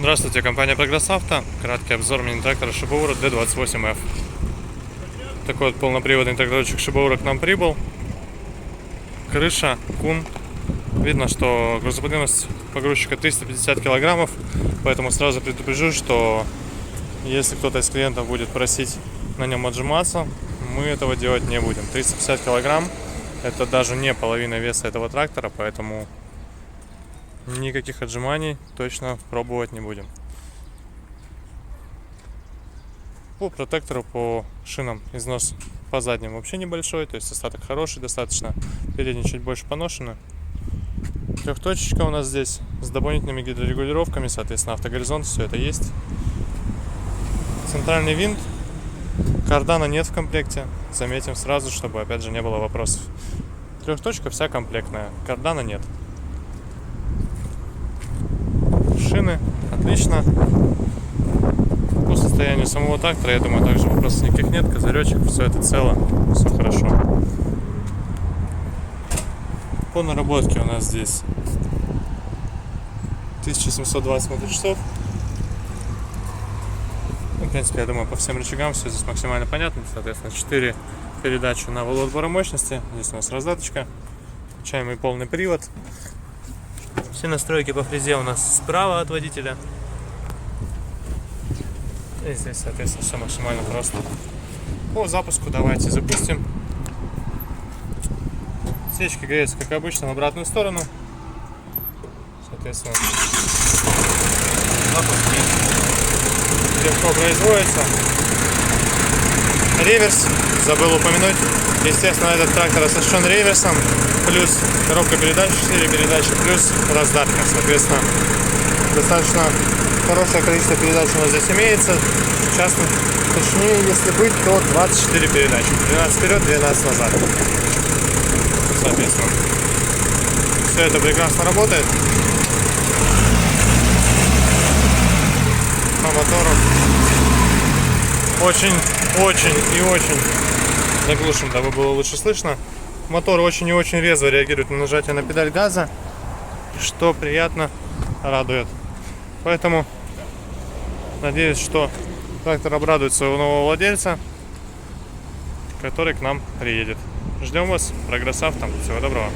Здравствуйте, компания Прогресс Авто. Краткий обзор мини-трактора Шибаура D28F. Такой вот полноприводный тракторчик Шибаура к нам прибыл. Крыша, кун. Видно, что грузоподъемность погрузчика 350 килограммов. Поэтому сразу предупрежу, что если кто-то из клиентов будет просить на нем отжиматься, мы этого делать не будем. 350 килограмм — это даже не половина веса этого трактора, поэтому никаких отжиманий точно пробовать не будем. По протектору, по шинам износ по задним вообще небольшой, то есть остаток хороший достаточно. Передний чуть больше поношены. Трехточечка у нас здесь с дополнительными гидрорегулировками, соответственно автогоризонт, все это есть. Центральный винт. Кардана нет в комплекте, заметим сразу, чтобы опять же не было вопросов. Трехточка вся комплектная, кардана нет. Шины отлично. По состоянию самого трактора, я думаю, также вопросов никаких нет. Козыречек, все это цело, все хорошо. По наработке у нас здесь 1720 моточасов. В принципе, я думаю, по всем рычагам все здесь максимально понятно. Соответственно, 4 передачи на вал отбора мощности. Здесь у нас раздаточка, включаемый полный привод. Все настройки по фрезе у нас справа от водителя. И здесь, соответственно, все максимально просто. По запуску давайте запустим. Свечки греются, как обычно, в обратную сторону. Соответственно, запуск легко производится. Реверс, забыл упомянуть. Естественно, этот трактор оснащен реверсом, плюс коробка передач, 4 передачи, плюс раздатка. Соответственно, достаточно хорошее количество передач у нас здесь имеется. Сейчас, точнее, если быть, то 24 передачи. 12 вперед, 12 назад. Соответственно, все это прекрасно работает. По мотору очень и очень заглушим, дабы было лучше слышно. Мотор очень и очень резво реагирует на нажатие на педаль газа, что приятно радует. Поэтому надеюсь, что трактор обрадует своего нового владельца, который к нам приедет. Ждем вас. Прогресс Авто. Всего доброго.